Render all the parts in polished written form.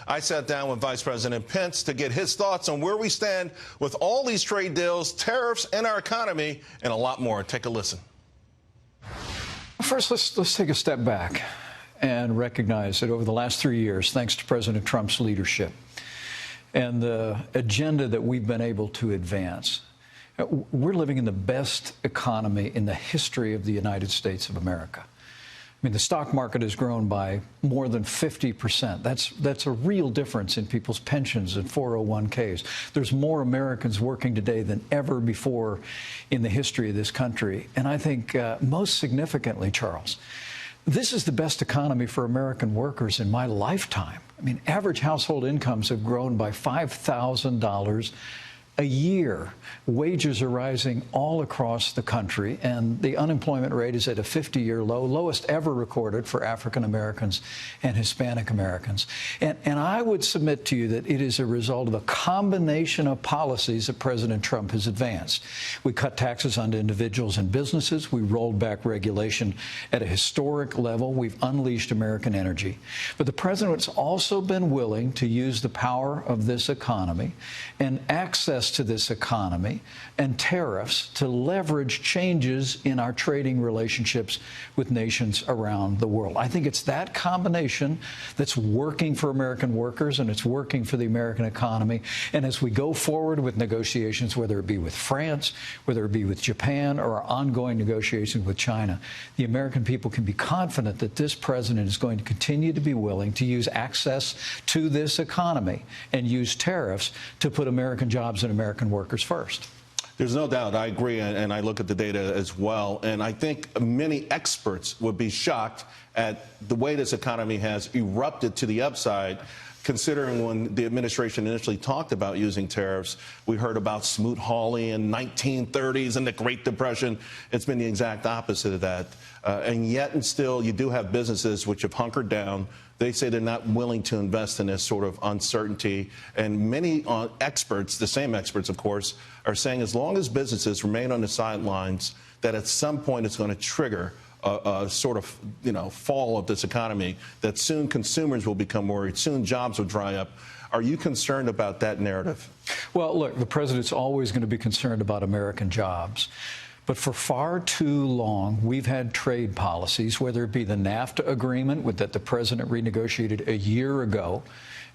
I sat down with Vice President Pence to get his thoughts on where we stand with all these trade deals, tariffs, and our economy, and a lot more. Take a listen. First, let's take a step back and recognize that over the last 3 years, thanks to President Trump's leadership and the agenda that we've been able to advance, we're living in the best economy in the history of the United States of America. I mean, the stock market has grown by more than 50%. That's a real difference in people's pensions and 401ks. There's more Americans working today than ever before in the history of this country. And I think most significantly, Charles, this is the best economy for American workers in my lifetime. I mean, average household incomes have grown by $5,000 a year. Wages are rising all across the country, and the unemployment rate is at a 50-year low, lowest ever recorded for African Americans and Hispanic Americans. And I would submit to you that it is a result of a combination of policies that President Trump has advanced. We cut taxes on individuals and businesses. We rolled back regulation at a historic level. We've unleashed American energy. But the president has also been willing to use the power of this economy and access to this economy and tariffs to leverage changes in our trading relationships with nations around the world. I think it's that combination that's working for American workers and it's working for the American economy. And as we go forward with negotiations, whether it be with France, whether it be with Japan, or our ongoing negotiations with China, the American people can be confident that this president is going to continue to be willing to use access to this economy and use tariffs to put American jobs and American workers first. There's no doubt. I agree, and I look at the data as well. And I think many experts would be shocked at the way this economy has erupted to the upside, considering when the administration initially talked about using tariffs, we heard about Smoot-Hawley in 1930s and the Great Depression. It's been the exact opposite of that. And yet and still, you do have businesses which have hunkered down. They say they're not willing to invest in this sort of uncertainty. And many experts, the same experts, of course, are saying as long as businesses remain on the sidelines, that at some point it's going to trigger a sort of, fall of this economy, that soon consumers will become worried, soon jobs will dry up. Are you concerned about that narrative? Well, look, the president's always going to be concerned about American jobs. But for far too long, we've had trade policies, whether it be the NAFTA agreement that the president renegotiated a year ago,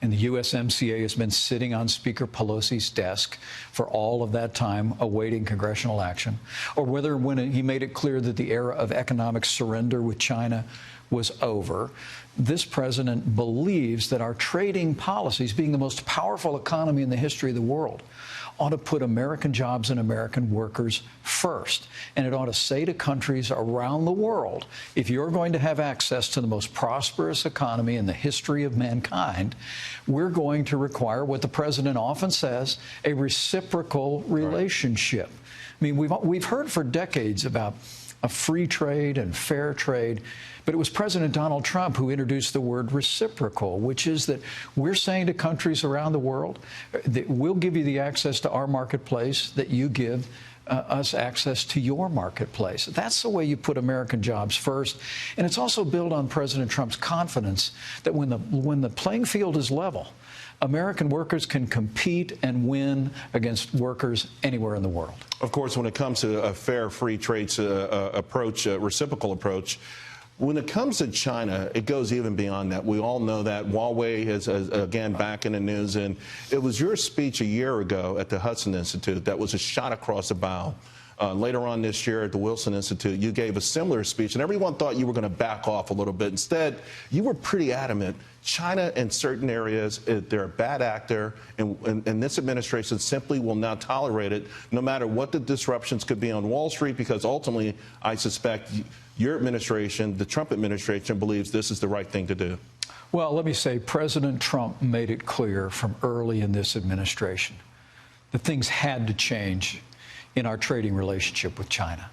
and the Usmca has been sitting on Speaker Pelosi's desk for all of that time, awaiting congressional action, or whether when he made it clear that the era of economic surrender with China was over. This president believes that our trading policies, being the most powerful economy in the history of the world, ought to put American jobs and American workers first. And it ought to say to countries around the world, if you're going to have access to the most prosperous economy in the history of mankind, we're going to require what the president often says, a reciprocal relationship. I mean, we've heard for decades about a free trade and fair trade, but it was President Donald Trump who introduced the word reciprocal, which is that we're saying to countries around the world that we'll give you the access to our marketplace that you give us access to your marketplace. That's the way you put American jobs first. And it's also built on President Trump's confidence that when the playing field is level, American workers can compete and win against workers anywhere in the world. Of course, when it comes to a fair, free trade approach, a reciprocal approach, when it comes to China, it goes even beyond that. We all know that Huawei is, again, back in the news. And it was your speech a year ago at the Hudson Institute that was a shot across the bow. Later on this year at the Wilson Institute, you gave a similar speech, and everyone thought you were going to back off a little bit. Instead, you were pretty adamant. China, in certain areas, they're a bad actor, and this administration simply will not tolerate it, no matter what the disruptions could be on Wall Street, because ultimately, I suspect your administration, the Trump administration, believes this is the right thing to do. Well, let me say, President Trump made it clear from early in this administration that things had to change in our trading relationship with China.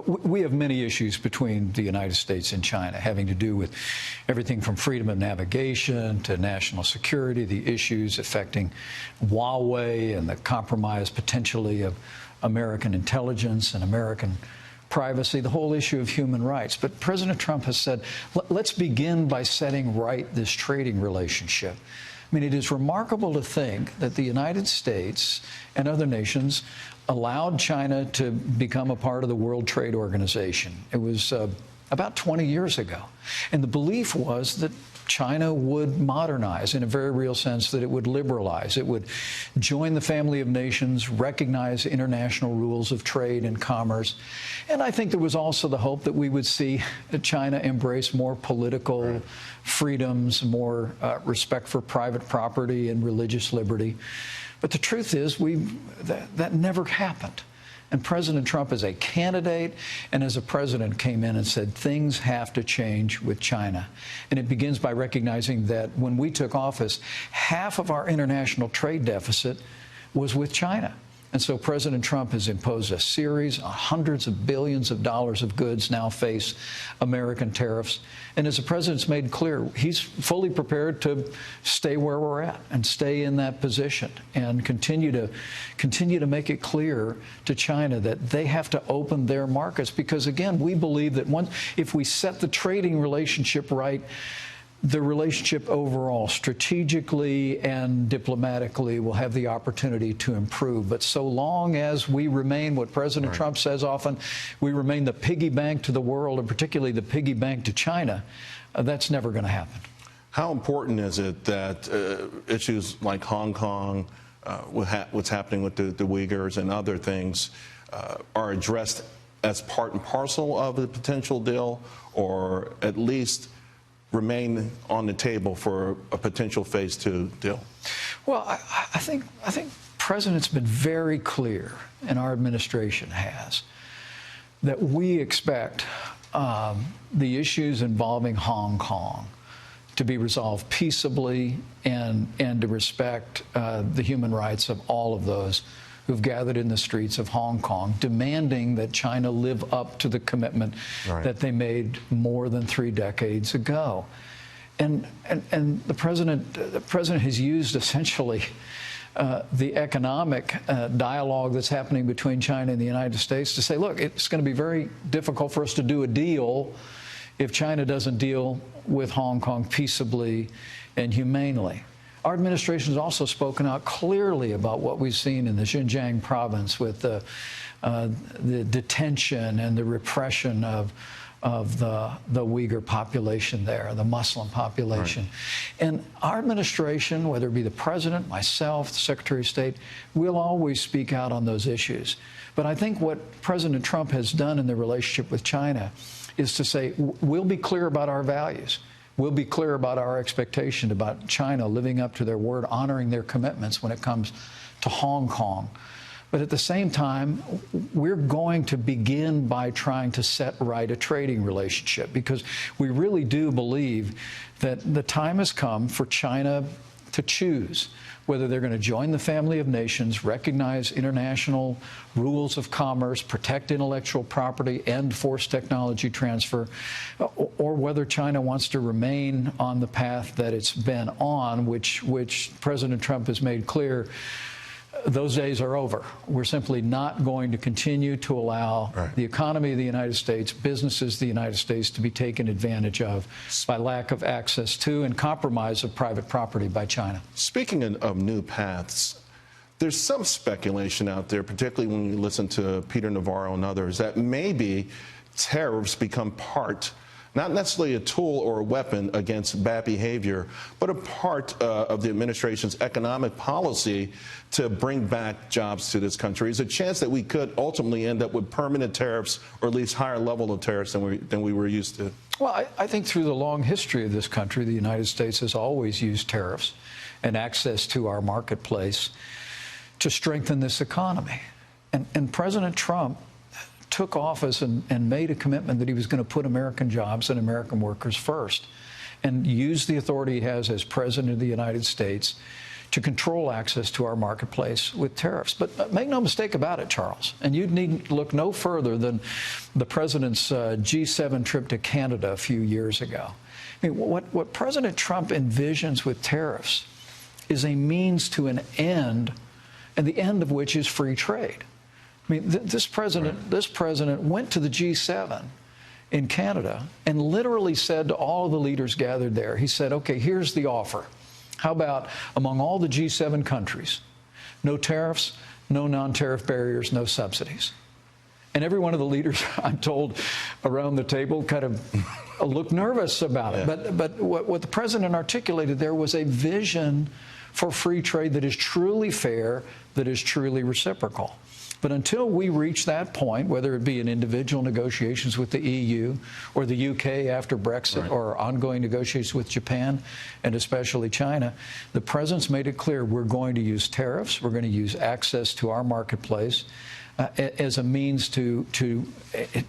We have many issues between the United States and China, having to do with everything from freedom of navigation to national security, the issues affecting Huawei and the compromise potentially of American intelligence and American privacy, the whole issue of human rights. But President Trump has said, let's begin by setting right this trading relationship. I mean, it is remarkable to think that the United States and other nations allowed China to become a part of the World Trade Organization. It was about 20 years ago. And the belief was that China would modernize in a very real sense, that it would liberalize. It would join the family of nations, recognize international rules of trade and commerce. And I think there was also the hope that we would see China embrace more political freedoms, more respect for private property and religious liberty. But the truth is, that never happened. And President Trump, as a candidate and as a president, came in and said things have to change with China. And it begins by recognizing that when we took office, half of our international trade deficit was with China. And so President Trump has imposed a series of hundreds of billions of dollars of goods now face American tariffs. And as the president's made clear, he's fully prepared to stay where we're at and stay in that position and continue to make it clear to China that they have to open their markets. Because, again, we believe that if we set the trading relationship right, the relationship overall, strategically and diplomatically, will have the opportunity to improve. But so long as we remain, what President Trump says often, we remain the piggy bank to the world, and particularly the piggy bank to China, that's never going to happen. How important is it that issues like Hong Kong, what's happening with the Uyghurs and other things, are addressed as part and parcel of the potential deal, or at least remain on the table for a potential phase 2 deal? Well, I think the President's been very clear, and our administration has, that we expect the issues involving Hong Kong to be resolved peaceably and to respect the human rights of all of those who've gathered in the streets of Hong Kong, demanding that China live up to the commitment that they made more than 3 decades ago. And the president has used essentially the economic dialogue that's happening between China and the United States to say, look, it's going to be very difficult for us to do a deal if China doesn't deal with Hong Kong peaceably and humanely. Our administration has also spoken out clearly about what we've seen in the Xinjiang province with the detention and the repression of the Uyghur population there, the Muslim population. And our administration, whether it be the president, myself, the Secretary of State, we'll always speak out on those issues. But I think what President Trump has done in the relationship with China is to say, we'll be clear about our values. We'll be clear about our expectation about China living up to their word, honoring their commitments when it comes to Hong Kong. But at the same time, we're going to begin by trying to set right a trading relationship, because we really do believe that the time has come for China to choose whether they're going to join the family of nations, recognize international rules of commerce, protect intellectual property, end forced technology transfer, or whether China wants to remain on the path that it's been on, which President Trump has made clear those days are over. We're simply not going to continue to allow the economy of the United States, businesses of the United States, to be taken advantage of by lack of access to and compromise of private property by China. Speaking of new paths, there's some speculation out there, particularly when you listen to Peter Navarro and others, that maybe tariffs become part, not necessarily a tool or a weapon against bad behavior, but a part of the administration's economic policy to bring back jobs to this country. There's a chance that we could ultimately end up with permanent tariffs, or at least higher level of tariffs than we were used to. Well, I think through the long history of this country, the United States has always used tariffs and access to our marketplace to strengthen this economy. And President Trump took office and made a commitment that he was going to put American jobs and American workers first, and use the authority he has as President of the United States to control access to our marketplace with tariffs. But make no mistake about it, Charles, and you need look no further than the President's G7 trip to Canada a few years ago. I mean, what President Trump envisions with tariffs is a means to an end, and the end of which is free trade. I mean, this president went to the G7 in Canada and literally said to all of the leaders gathered there, he said, okay, here's the offer. How about among all the G7 countries, no tariffs, no non-tariff barriers, no subsidies? And every one of the leaders, I'm told, around the table kind of looked nervous about it. Yeah. But what the president articulated there was a vision for free trade that is truly fair, that is truly reciprocal. But until we reach that point, whether it be in individual negotiations with the EU or the UK after Brexit, right, or ongoing negotiations with Japan and especially China, the president's made it clear we're going to use tariffs, we're going to use access to our marketplace as a means to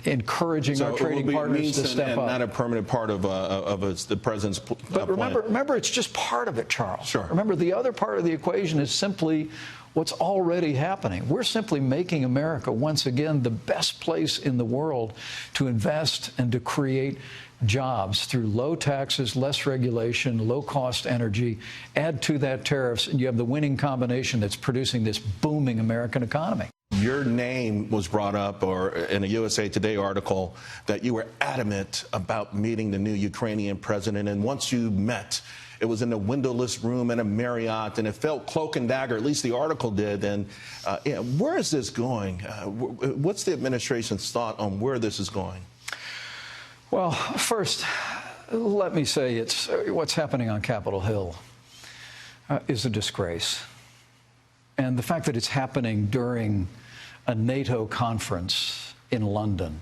encouraging our trading partners to step up. Not a permanent part of the president's But remember, it's just part of it, Charles. Sure. Remember, the other part of the equation is simply what's already happening. We're simply making America, once again, the best place in the world to invest and to create jobs through low taxes, less regulation, low-cost energy. Add to that tariffs, and you have the winning combination that's producing this booming American economy. Your name was brought up, or in a USA Today article, that you were adamant about meeting the new Ukrainian president. And once you met, it was in a windowless room in a Marriott, and it felt cloak and dagger, at least the article did. And where is this going? What's the administration's thought on where this is going? Well, first, let me say it's what's happening on Capitol Hill is a disgrace. And the fact that it's happening during a NATO conference in London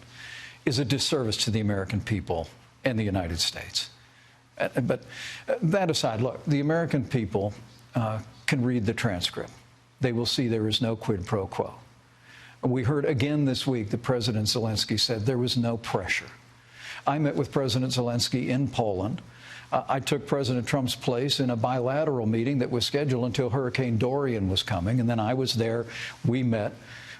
is a disservice to the American people and the United States. But that aside, look, the American people can read the transcript. They will see there is no quid pro quo. We heard again this week that President Zelensky said there was no pressure. I met with President Zelensky in Poland. I took President Trump's place in a bilateral meeting that was scheduled until Hurricane Dorian was coming, and then I was there. We met.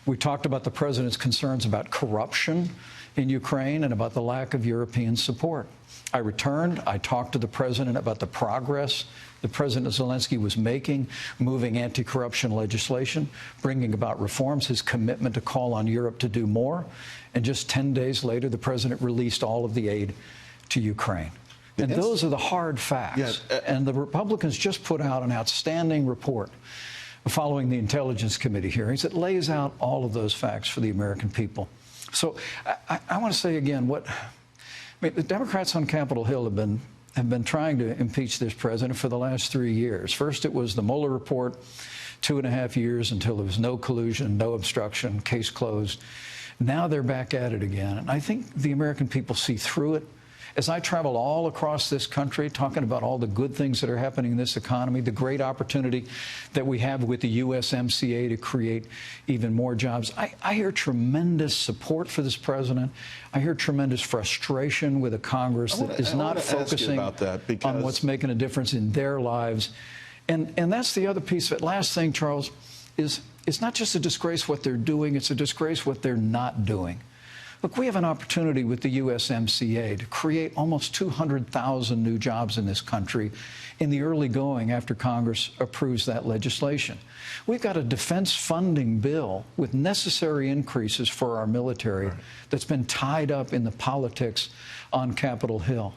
We talked about the president's concerns about corruption in Ukraine and about the lack of European support. I returned. I talked to the president about the progress that President Zelensky was making, moving anti-corruption legislation, bringing about reforms, his commitment to call on Europe to do more. And just 10 days later, the president released all of the aid to Ukraine. And those are the hard facts. Yeah, and the Republicans just put out an outstanding report following the Intelligence Committee hearings that lays out all of those facts for the American people. So I want to say again, the Democrats on Capitol Hill have been trying to impeach this president for the last 3 years. First, it was the Mueller report, 2.5 years until there was no collusion, no obstruction, case closed. Now they're back at it again. And I think the American people see through it. As I travel all across this country talking about all the good things that are happening in this economy, the great opportunity that we have with the Usmca to create even more jobs, I hear tremendous support for this president. I hear tremendous frustration with a Congress that is not focusing on what's making a difference in their lives. And that's the other piece of it. Last thing, Charles, is it's not just a disgrace what they're doing, it's a disgrace what they're not doing. Look, we have an opportunity with the Usmca to create almost 200,000 new jobs in this country in the early going after Congress approves that legislation. We've got a defense funding bill with necessary increases for our military that's been tied up in the politics on Capitol Hill.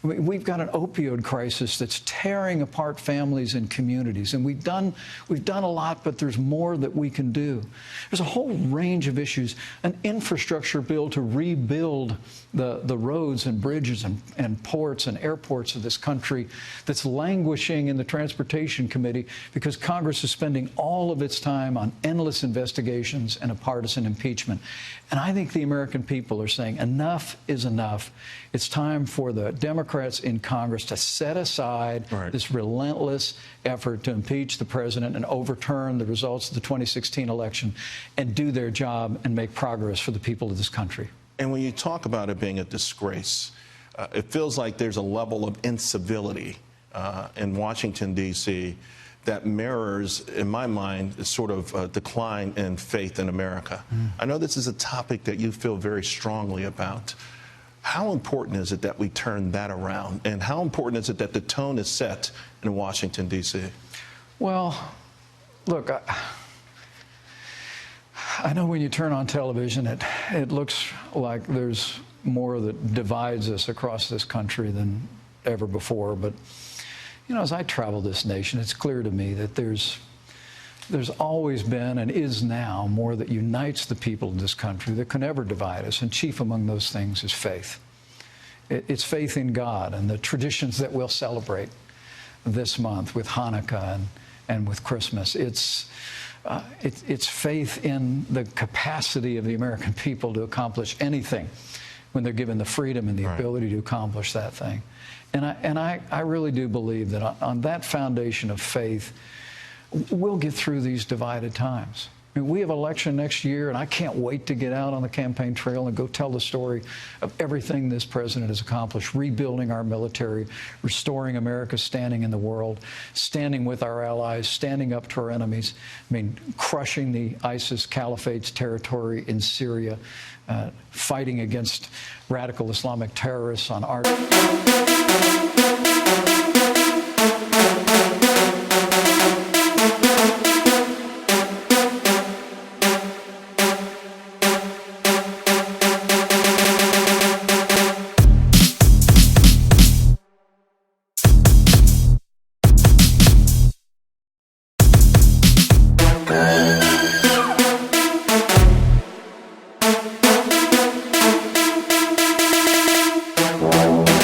We've got an opioid crisis that's tearing apart families and communities, and we've done a lot, but there's more that we can do. There's a whole range of issues. An infrastructure bill to rebuild the roads and bridges and ports and airports of this country that's languishing in the Transportation Committee because Congress is spending all of its time on endless investigations and a partisan impeachment. And I think the American people are saying enough is enough. It's time for the Democrats in Congress to set aside this relentless effort to impeach the president and overturn the results of the 2016 election and do their job and make progress for the people of this country. And when you talk about it being a disgrace, it feels like there's a level of incivility in Washington, D.C. that mirrors, in my mind, a sort of decline in faith in America. I know this is a topic that you feel very strongly about. How important is it that we turn that around? And how important is it that the tone is set in Washington, D.C.? Well, look, I know when you turn on television, it looks like there's more that divides us across this country than ever before. But, You know, as I travel this nation, it's clear to me that there's always been and is now more that unites the people of this country that can ever divide us, and chief among those things is faith. It's faith in God and the traditions that we'll celebrate this month with Hanukkah and with Christmas. It's faith in the capacity of the American people to accomplish anything when they're given the freedom and the ability to accomplish that thing. And I really do believe that on that foundation of faith, we'll get through these divided times. I mean, we have election next year, and I can't wait to get out on the campaign trail and go tell the story of everything this president has accomplished, rebuilding our military, restoring America's standing in the world, standing with our allies, standing up to our enemies, I mean, crushing the ISIS Caliphate's territory in Syria, fighting against radical Islamic terrorists on our...